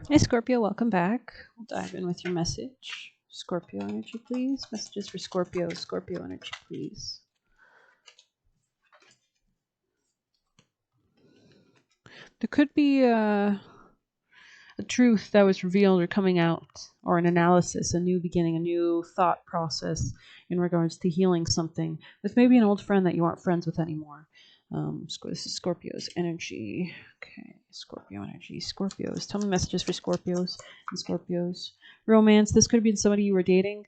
Hey Scorpio, welcome back. We'll dive in with your message. Scorpio energy, please. Messages for Scorpio. Scorpio energy, please. There could be a truth that was revealed or coming out, or an analysis, a new beginning, a new thought process in regards to healing something with maybe an old friend that you aren't friends with anymore. This is Scorpio's energy. Okay, Scorpio energy. Scorpios. Tell me messages for Scorpios and Scorpios. Romance. This could have been somebody you were dating,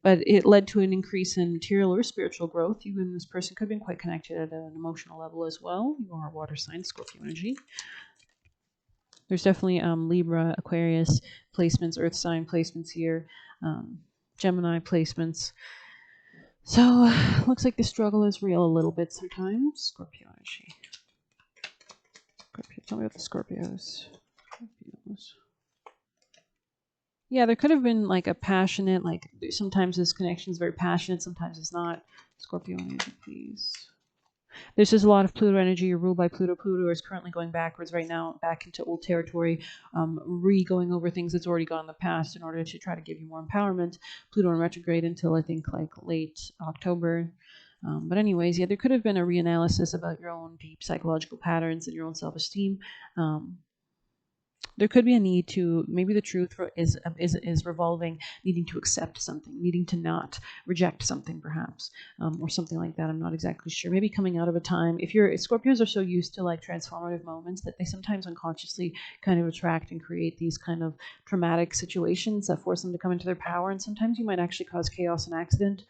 but it led to an increase in material or spiritual growth. You and this person could have been quite connected at an emotional level as well. You are a water sign, Scorpio energy. There's definitely Libra, Aquarius placements, Earth sign placements here, Gemini placements. So looks like the struggle is real a little bit sometimes. Scorpio energy. Scorpio, tell me about the Scorpios. Scorpios. Yeah, there could have been like a passionate, like sometimes this connection is very passionate, sometimes it's not. Scorpio energy, please. There's just a lot of Pluto energy. You're ruled by Pluto. Pluto is currently going backwards right now, back into old territory, going over things that's already gone in the past in order to try to give you more empowerment. Pluto in retrograde until I think like late October. But anyways, yeah, there could have been a reanalysis about your own deep psychological patterns and your own self-esteem. There could be a need to, maybe the truth is revolving, needing to accept something, needing to not reject something perhaps, or something like that. I'm not exactly sure. Maybe coming out of a time, if Scorpios are so used to like transformative moments that they sometimes unconsciously kind of attract and create these kind of traumatic situations that force them to come into their power. And sometimes you might actually cause chaos and accident,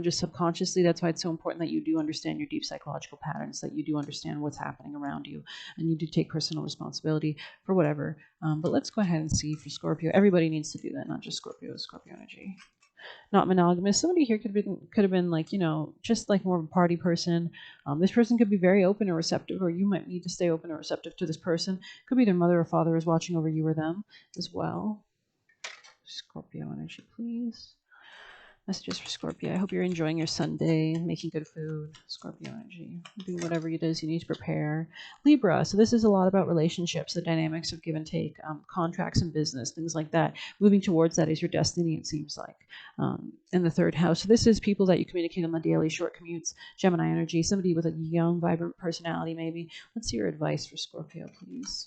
just subconsciously. That's why it's so important that you do understand your deep psychological patterns, that you do understand what's happening around you, and you do take personal responsibility for whatever. But let's go ahead and see for Scorpio. Everybody needs to do that, not just Scorpio. Scorpio energy. Not monogamous. Somebody here could have been like, just like more of a party person. This person could be very open or receptive, or you might need to stay open or receptive to this person. Could be their mother or father is watching over you or them as well. Scorpio energy, please. Messages for Scorpio. I hope you're enjoying your Sunday, making good food. Scorpio energy. Doing whatever it is you need to prepare. Libra. So this is a lot about relationships, the dynamics of give and take, contracts and business, things like that. Moving towards that is your destiny, it seems like, in the third house. So this is people that you communicate on the daily, short commutes, Gemini energy, somebody with a young, vibrant personality maybe. Let's see your advice for Scorpio, please.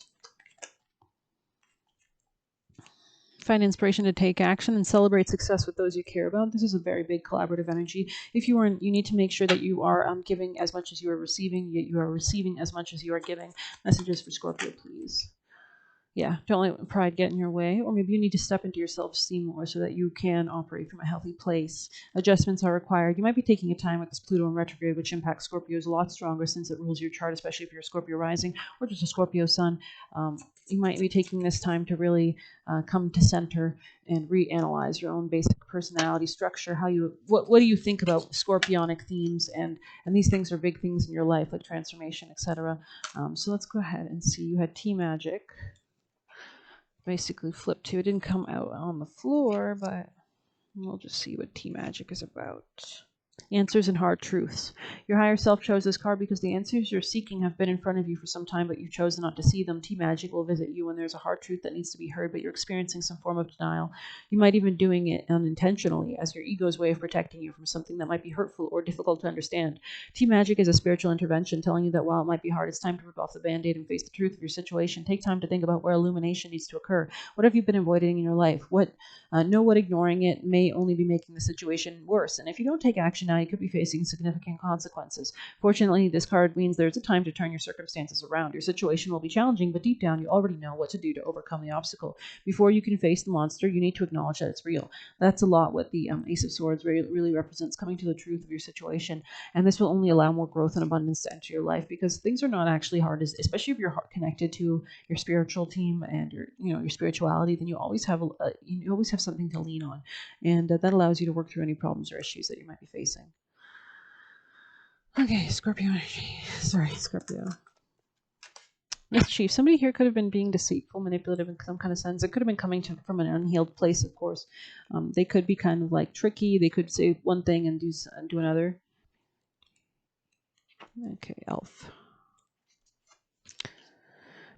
Find inspiration to take action and celebrate success with those you care about. This is a very big collaborative energy. If you need to make sure that you are giving as much as you are receiving, yet you are receiving as much as you are giving. Messages for Scorpio, please. Yeah, don't let pride get in your way, or maybe you need to step into your self-esteem more so that you can operate from a healthy place. Adjustments are required. You might be taking a time with this Pluto in retrograde, which impacts Scorpios a lot stronger since it rules your chart, especially if you're a Scorpio rising or just a Scorpio sun. You might be taking this time to really come to center and reanalyze your own basic personality structure. What do you think about Scorpionic themes, and these things are big things in your life, like transformation, etc. So let's go ahead and see. You had Tea Magic. Basically flipped to. It didn't come out on the floor, but we'll just see what Tea Magic is about. Answers and hard truths. Your higher self chose this card because the answers you're seeking have been in front of you for some time, but you've chosen not to see them. Tea Magic will visit you when there's a hard truth that needs to be heard, but you're experiencing some form of denial. You might even be doing it unintentionally as your ego's way of protecting you from something that might be hurtful or difficult to understand. Tea Magic is a spiritual intervention telling you that while it might be hard, it's time to rip off the Band-Aid and face the truth of your situation. Take time to think about where illumination needs to occur. What have you been avoiding in your life? Know what ignoring it may only be making the situation worse. And if you don't take action now, you could be facing significant consequences. Fortunately, this card means there's a time to turn your circumstances around. Your situation will be challenging, but deep down, you already know what to do to overcome the obstacle. Before you can face the monster, you need to acknowledge that it's real. That's a lot what the Ace of Swords really represents, coming to the truth of your situation. And this will only allow more growth and abundance to enter your life, because things are not actually hard, especially if you're connected to your spiritual team and your spirituality. Then you always have something to lean on, and that allows you to work through any problems or issues that you might be facing. Okay, Scorpio energy. Sorry, Scorpio. Mischief. Somebody here could have been being deceitful, manipulative in some kind of sense. It could have been coming from an unhealed place, of course. They could be kind of like tricky. They could say one thing and do another. Okay, Elf.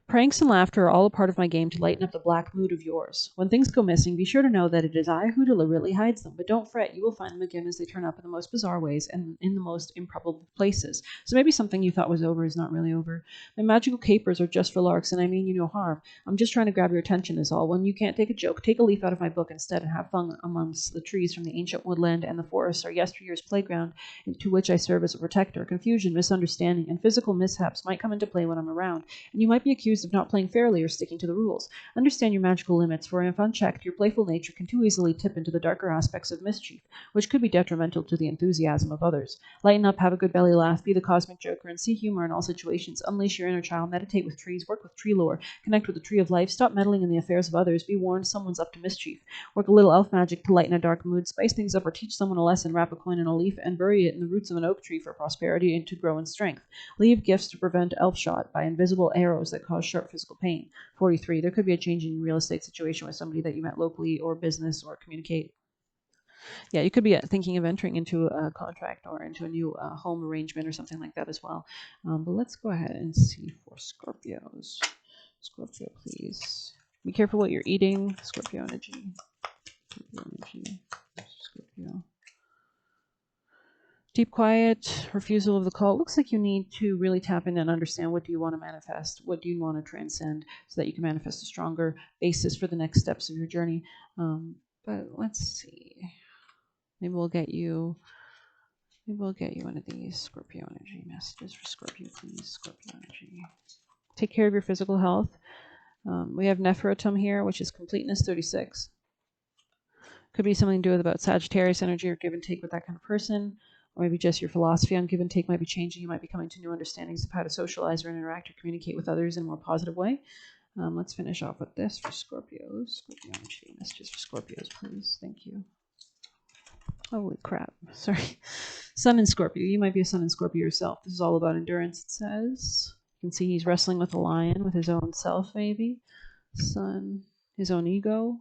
Pranks and laughter are all a part of my game to lighten up the black mood of yours. When things go missing, be sure to know that it is I who deliberately hides them, but don't fret, you will find them again as they turn up in the most bizarre ways and in the most improbable places. So maybe something you thought was over is not really over. My magical capers are just for larks, and I mean you no harm. I'm just trying to grab your attention is all. When you can't take a joke, take a leaf out of my book instead and have fun amongst the trees from the ancient woodland, and the forests are yesteryear's playground to which I serve as a protector. Confusion, misunderstanding, and physical mishaps might come into play when I'm around, and you might be accused of not playing fairly or sticking to the rules. Understand your magical limits, for if unchecked, your playful nature can too easily tip into the darker aspects of mischief, which could be detrimental to the enthusiasm of others. Lighten up, have a good belly laugh, be the cosmic joker, and see humor in all situations. Unleash your inner child, meditate with trees, work with tree lore, connect with the tree of life, stop meddling in the affairs of others, be warned someone's up to mischief. Work a little elf magic to lighten a dark mood, spice things up or teach someone a lesson, wrap a coin in a leaf, and bury it in the roots of an oak tree for prosperity and to grow in strength. Leave gifts to prevent elf shot by invisible arrows that cause sharp physical pain. 43. There could be a change in real estate situation with somebody that you met locally or business or communicate. Yeah, you could be thinking of entering into a contract or into a new home arrangement or something like that as well. But let's go ahead and see for Scorpios. Scorpio, please. Be careful what you're eating. Scorpio energy. Scorpio energy. Scorpio. Deep quiet, refusal of the call. It looks like you need to really tap in and understand what do you want to manifest, what do you want to transcend, so that you can manifest a stronger basis for the next steps of your journey. But let's see. Maybe we'll get you one of these Scorpio energy messages for Scorpio, please. Scorpio energy. Take care of your physical health. We have Neferotum here, which is completeness 36. Could be something to do with about Sagittarius energy or give and take with that kind of person. Or maybe just your philosophy on give and take might be changing. You might be coming to new understandings of how to socialize or interact or communicate with others in a more positive way. Let's finish off with this for Scorpios. Scorpio energy messages for Scorpios, please. Thank you. Holy crap. Sorry. Sun in Scorpio. You might be a Sun in Scorpio yourself. This is all about endurance, it says. You can see he's wrestling with a lion, with his own self, maybe. Sun, his own ego.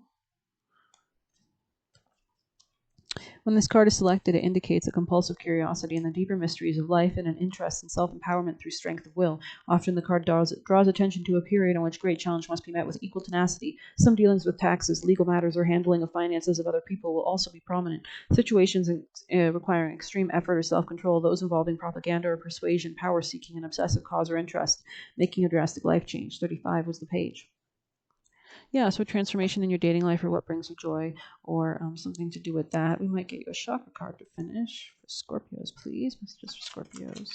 When this card is selected, it indicates a compulsive curiosity in the deeper mysteries of life and an interest in self-empowerment through strength of will. Often the card draws attention to a period in which great challenge must be met with equal tenacity. Some dealings with taxes, legal matters, or handling of finances of other people will also be prominent. Situations requiring extreme effort or self-control, those involving propaganda or persuasion, power-seeking, and obsessive cause or interest, making a drastic life change. 35 was the page. Yeah, so transformation in your dating life or what brings you joy or something to do with that. We might get you a chakra card to finish. For Scorpios, please. Messages for Scorpios.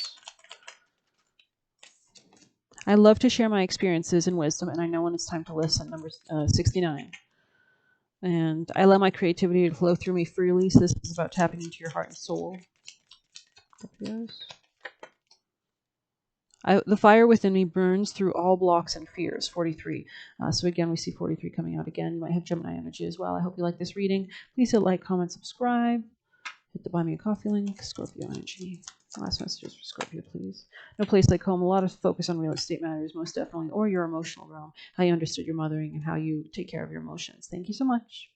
I love to share my experiences and wisdom, and I know when it's time to listen. Number 69. And I allow my creativity to flow through me freely, so this is about tapping into your heart and soul. Scorpios. The fire within me burns through all blocks and fears. 43. So again, we see 43 coming out again. You might have Gemini energy as well. I hope you like this reading. Please hit like, comment, subscribe. Hit the buy me a coffee link. Scorpio energy. Last messages for Scorpio, please. No place like home. A lot of focus on real estate matters, most definitely, or your emotional realm, how you understood your mothering and how you take care of your emotions. Thank you so much.